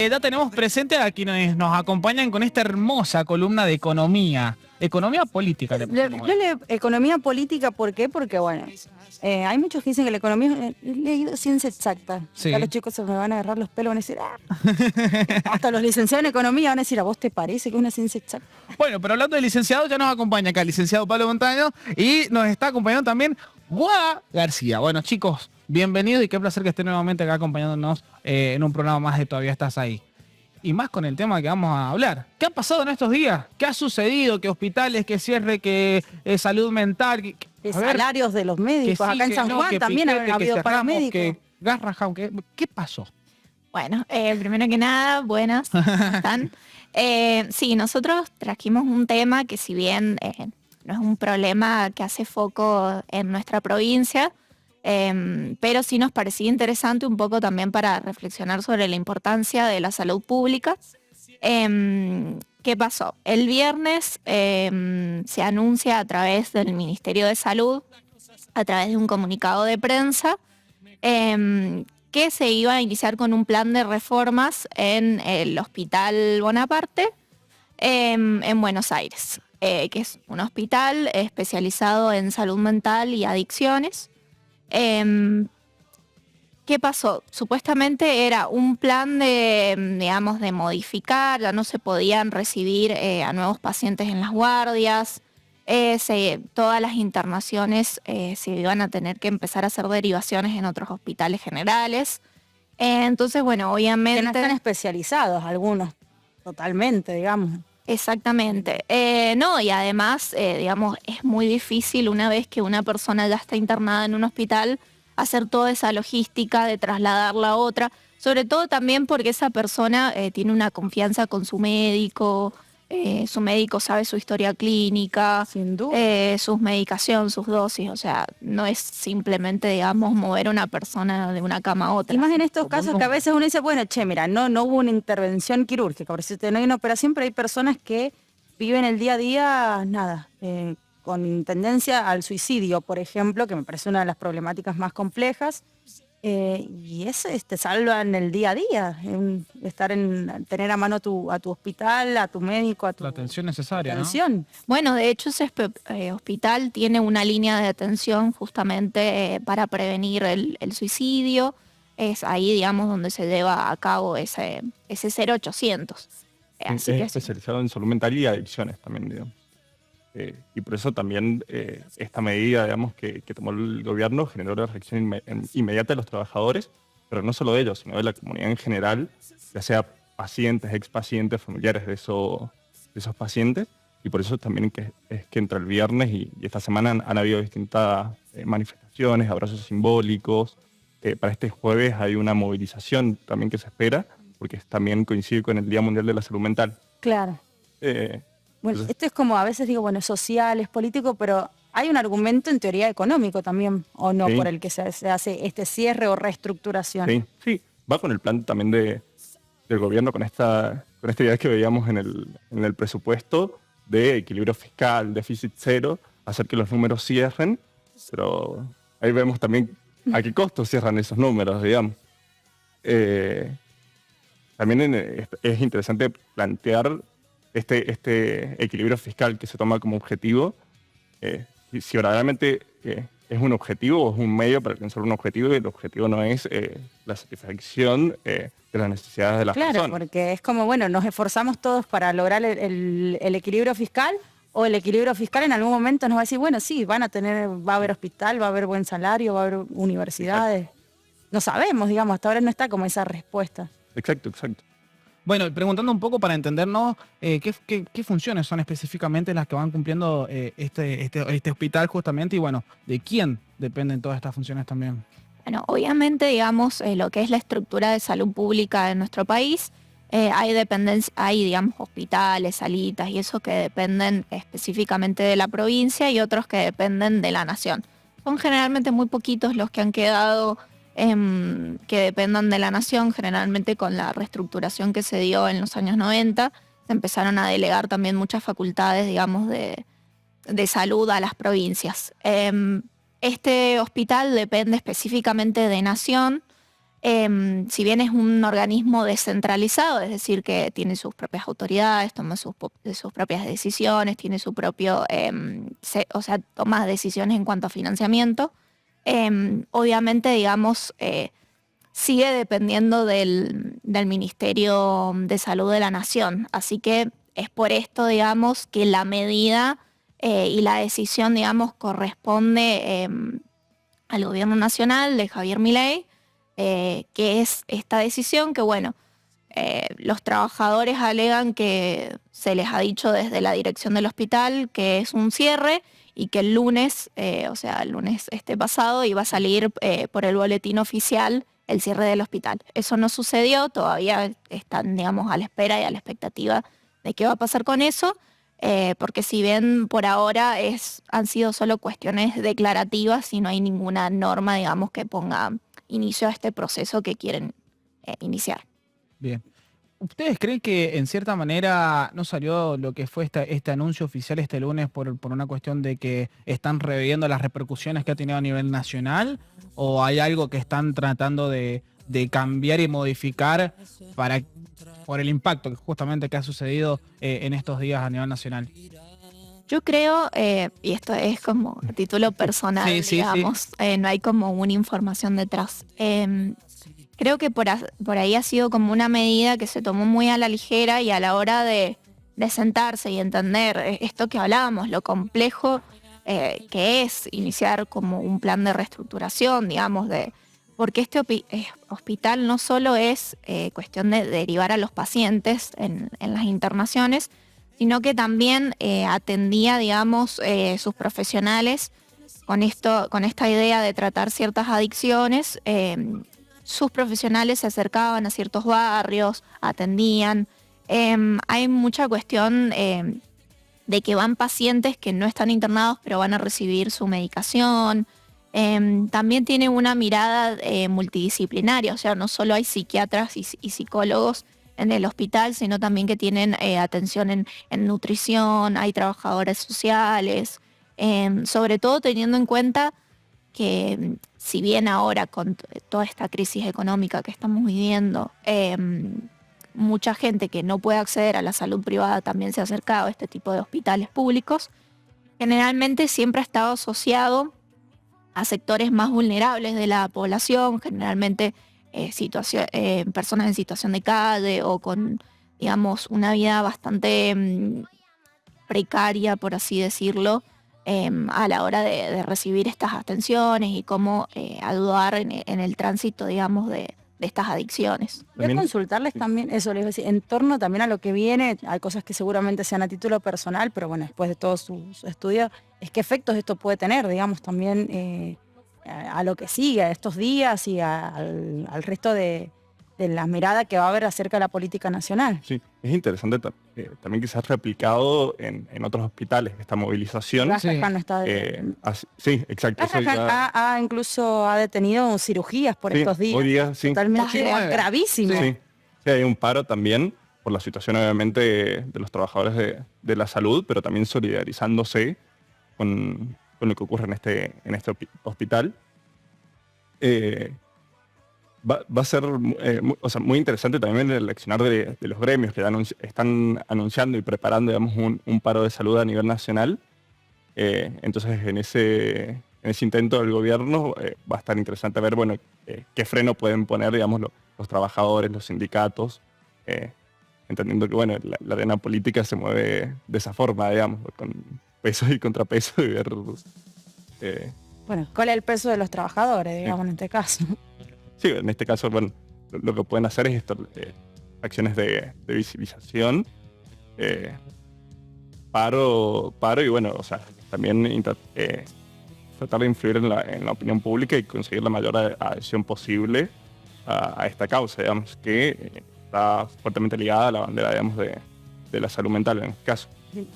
Ya tenemos presente a quienes nos acompañan con esta hermosa columna de economía. Economía política, le pusimos hoy. Economía política, ¿por qué? Porque, bueno, hay muchos que dicen que la economía he leído ciencia exacta. Sí. Acá los chicos se me van a agarrar los pelos, van a decir, hasta los licenciados en economía van a decir, ¿a vos te parece que es una ciencia exacta? Bueno, pero hablando de licenciado, ya nos acompaña acá el licenciado Pablo Montaño y nos está acompañando también Guada García. Bueno, chicos, bienvenidos y qué placer que estén nuevamente acá acompañándonos en un programa más de Todavía Estás Ahí. Y más con el tema que vamos a hablar. ¿Qué ha pasado en estos días? ¿Qué ha sucedido? ¿Qué hospitales? ¿Qué cierre? ¿Qué salud mental? Salarios de los médicos. Sí, acá en San Juan también ha habido paramédicos. ¿Qué pasó? Bueno, primero que nada, buenas, ¿cómo están? Sí, nosotros trajimos un tema que si bien no es un problema que hace foco en nuestra provincia, pero sí nos parecía interesante un poco también para reflexionar sobre la importancia de la salud pública. ¿Qué pasó? El viernes se anuncia a través del Ministerio de Salud, a través de un comunicado de prensa, que se iba a iniciar con un plan de reformas en el Hospital Bonaparte, en Buenos Aires, que es un hospital especializado en salud mental y adicciones. ¿Qué pasó? Supuestamente era un plan de, digamos, de modificar, ya no se podían recibir a nuevos pacientes en las guardias, todas las internaciones se iban a tener que empezar a hacer derivaciones en otros hospitales generales. Entonces, bueno, obviamente... Que no están especializados algunos, totalmente, digamos. Exactamente. No, y además, digamos, es muy difícil una vez que una persona ya está internada en un hospital, hacer toda esa logística de trasladarla a otra, sobre todo también porque esa persona tiene una confianza con su médico sabe su historia clínica, sin duda, sus medicaciones, sus dosis, o sea, no es simplemente, digamos, mover a una persona de una cama a otra. Y más en estos casos que a veces uno dice, bueno, che, mira, no hubo una intervención quirúrgica, por eso no hay una operación, pero hay personas que viven el día a día, con tendencia al suicidio, por ejemplo, que me parece una de las problemáticas más complejas. Y eso te salva en el día a día, tener a mano a tu hospital, a tu médico, a tu... La atención necesaria, ¿no? Bueno, de hecho ese hospital tiene una línea de atención justamente para prevenir el suicidio. Es ahí, digamos, donde se lleva a cabo ese 0800. Así es especializado en salud mental y adicciones también, digamos. Y por eso también esta medida, digamos, que tomó el gobierno generó la reacción inmediata de los trabajadores, pero no solo de ellos, sino de la comunidad en general, ya sea pacientes, expacientes, familiares de esos pacientes. Y por eso también es que entre el viernes y esta semana han habido distintas manifestaciones, abrazos simbólicos. Para este jueves hay una movilización también que se espera, porque también coincide con el Día Mundial de la Salud Mental. Claro. Bueno, esto es como a veces digo, bueno, es social, es político, pero hay un argumento en teoría económico también, ¿o no? Sí. Por el que se hace este cierre o reestructuración. Sí, va con el plan también del gobierno, con esta idea que veíamos en el presupuesto de equilibrio fiscal, déficit cero, hacer que los números cierren, pero ahí vemos también a qué costo cierran esos números, digamos. También es interesante plantear este equilibrio fiscal que se toma como objetivo, si verdaderamente es un objetivo o es un medio para alcanzar un objetivo, y el objetivo no es la satisfacción de las necesidades de las personas. Claro, porque es como, bueno, nos esforzamos todos para lograr el equilibrio fiscal, o el equilibrio fiscal en algún momento nos va a decir, bueno, sí, va a haber hospital, va a haber buen salario, va a haber universidades. Exacto. No sabemos, digamos, hasta ahora no está como esa respuesta. Exacto. Bueno, preguntando un poco para entendernos qué funciones son específicamente las que van cumpliendo este hospital justamente, y bueno, ¿de quién dependen todas estas funciones también? Bueno, obviamente, digamos, lo que es la estructura de salud pública en nuestro país, hay, digamos, hospitales, salitas y eso que dependen específicamente de la provincia y otros que dependen de la nación. Son generalmente muy poquitos los que han quedado que dependan de la nación. Generalmente con la reestructuración que se dio en los años 90, se empezaron a delegar también muchas facultades, digamos, de salud a las provincias. Este hospital depende específicamente de Nación, Si bien es un organismo descentralizado, es decir, que tiene sus propias autoridades, toma sus propias decisiones, tiene su propio, o sea, toma decisiones en cuanto a financiamiento, obviamente, digamos, sigue dependiendo del Ministerio de Salud de la Nación. Así que es por esto, digamos, que la medida y la decisión, digamos, corresponde al gobierno nacional de Javier Milei, que es esta decisión que, bueno, los trabajadores alegan que se les ha dicho desde la dirección del hospital que es un cierre y que el lunes, o sea, el lunes pasado, iba a salir por el boletín oficial el cierre del hospital. Eso no sucedió, todavía están, digamos, a la espera y a la expectativa de qué va a pasar con eso, porque si bien por ahora han sido solo cuestiones declarativas y no hay ninguna norma, digamos, que ponga inicio a este proceso que quieren iniciar. Bien. ¿Ustedes creen que en cierta manera no salió lo que fue este anuncio oficial este lunes por una cuestión de que están reviendo las repercusiones que ha tenido a nivel nacional? ¿O hay algo que están tratando de cambiar y modificar por el impacto que justamente que ha sucedido en estos días a nivel nacional? Yo creo, y esto es como a título personal, Sí, digamos, no hay como una información detrás. Creo que por ahí ha sido como una medida que se tomó muy a la ligera y a la hora de sentarse y entender esto que hablábamos, lo complejo que es iniciar como un plan de reestructuración, digamos, porque este hospital no solo es cuestión de derivar a los pacientes en las internaciones, sino que también atendía, digamos, sus profesionales con esta idea de tratar ciertas adicciones. Sus profesionales se acercaban a ciertos barrios, atendían. Hay mucha cuestión de que van pacientes que no están internados, pero van a recibir su medicación. También tiene una mirada multidisciplinaria, o sea, no solo hay psiquiatras y psicólogos en el hospital, sino también que tienen atención en nutrición, hay trabajadores sociales, sobre todo teniendo en cuenta que si bien ahora con toda esta crisis económica que estamos viviendo, mucha gente que no puede acceder a la salud privada también se ha acercado a este tipo de hospitales públicos, generalmente siempre ha estado asociado a sectores más vulnerables de la población, generalmente personas en situación de calle o con, digamos, una vida bastante precaria, por así decirlo, a la hora de recibir estas atenciones y cómo ayudar en el tránsito, digamos, de estas adicciones. Voy a consultarles también, eso les iba a decir, en torno también a lo que viene, hay cosas que seguramente sean a título personal, pero bueno, después de todo su estudio, es qué efectos esto puede tener, digamos, también a lo que sigue, a estos días y al resto de la mirada que va a haber acerca de la política nacional. Sí, es interesante también que se ha replicado en otros hospitales esta movilización. Rajasthan no está sí, exacto. Rajasthan incluso ha detenido cirugías por estos días. Hoy día, sí. Totalmente gravísimo. Sí, hay un paro también por la situación obviamente de los trabajadores de la salud, pero también solidarizándose con lo que ocurre en este hospital. Va a ser muy interesante también el accionar de los gremios que están anunciando y preparando, digamos, un paro de salud a nivel nacional. Entonces, en ese intento del gobierno va a estar interesante ver, bueno, qué freno pueden poner, digamos, los trabajadores, los sindicatos, entendiendo que, bueno, la arena política se mueve de esa forma, digamos, con pesos y contrapesos y ver... bueno, ¿cuál es el peso de los trabajadores, digamos, en este caso? Sí, en este caso, bueno, lo que pueden hacer es esto, acciones de visibilización, paro y bueno, o sea, también tratar de influir en la opinión pública y conseguir la mayor adhesión posible a esta causa, digamos, que está fuertemente ligada a la bandera, digamos, de la salud mental en este caso.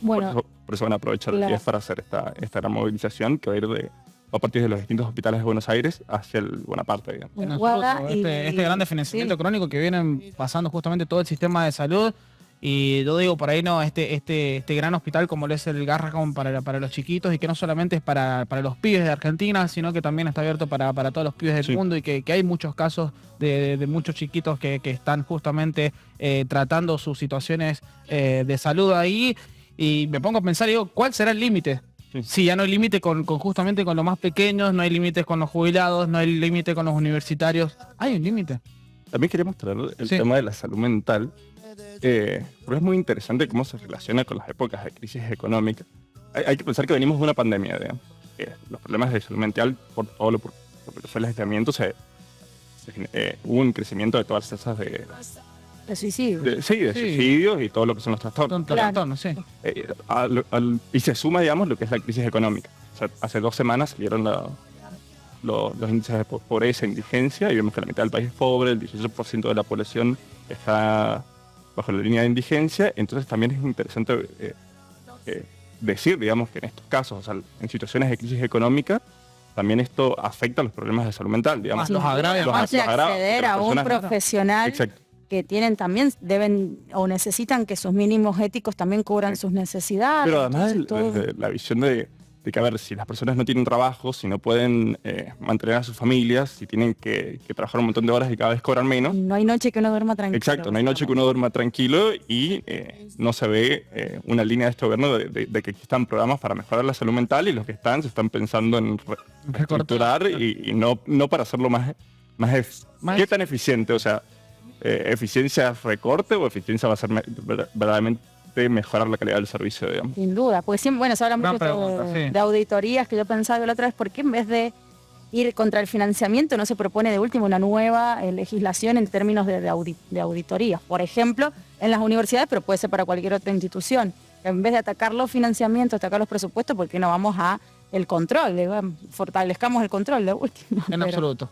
Bueno, por eso van a aprovechar el día para hacer esta gran movilización que va a ir a partir de los distintos hospitales de Buenos Aires hacia el Bonaparte, digamos. Bueno, este gran desfinanciamiento crónico que vienen pasando justamente todo el sistema de salud Y yo digo, por ahí no, este gran hospital como lo es el Garrahan para los chiquitos, y que no solamente es para los pibes de Argentina, sino que también está abierto para todos los pibes del Sí. mundo, y que hay muchos casos de muchos chiquitos que están justamente tratando sus situaciones de salud ahí. Y me pongo a pensar, digo, ¿cuál será el límite? Sí. Si ya no hay límite justamente con los más pequeños, no hay límites con los jubilados, no hay límite con los universitarios. Hay un límite. También queremos traer el Sí. tema de la salud mental, porque es muy interesante cómo se relaciona con las épocas de crisis económica. Hay que pensar que venimos de una pandemia, digamos. Los problemas de salud mental, por todo lo que fue el aislamiento, hubo un crecimiento de todas las tasas de suicidio. suicidios y todo lo que son los trastornos. Son trastornos, sí. Y se suma, digamos, lo que es la crisis económica. O sea, hace 2 semanas salieron los índices de pobreza e indigencia, y vemos que la mitad del país es pobre, el 18% de la población está bajo la línea de indigencia. Entonces también es interesante decir, digamos, que en estos casos, o sea, en situaciones de crisis económica, también esto afecta a los problemas de salud mental, digamos. Más los agravia, Además de acceder a un profesional Exacto. que también deben o necesitan que sus mínimos éticos también cubran sus necesidades. Pero además Entonces, todo- desde la visión de que, a ver, si las personas no tienen trabajo, si no pueden mantener a sus familias, si tienen que trabajar un montón de horas y cada vez cobran menos. no hay noche que uno duerma tranquilo. Exacto, no hay noche que uno duerma tranquilo, y no se ve una línea de este gobierno de que existan programas para mejorar la salud mental, y los que se están pensando en reestructurar y no para hacerlo más ¿qué tan eficiente? O sea, ¿eficiencia es recorte o eficiencia va a ser verdaderamente mejorar la calidad del servicio, digamos? Sin duda, porque siempre, bueno, se habla Gran mucho pregunta, sí. de auditorías, que yo pensaba la otra vez, ¿por qué en vez de ir contra el financiamiento no se propone de último una nueva legislación en términos de auditorías? Por ejemplo, en las universidades, pero puede ser para cualquier otra institución. En vez de atacar los financiamientos, atacar los presupuestos, ¿por qué no vamos a el control? Fortalezcamos el control de último. En Pero- absoluto.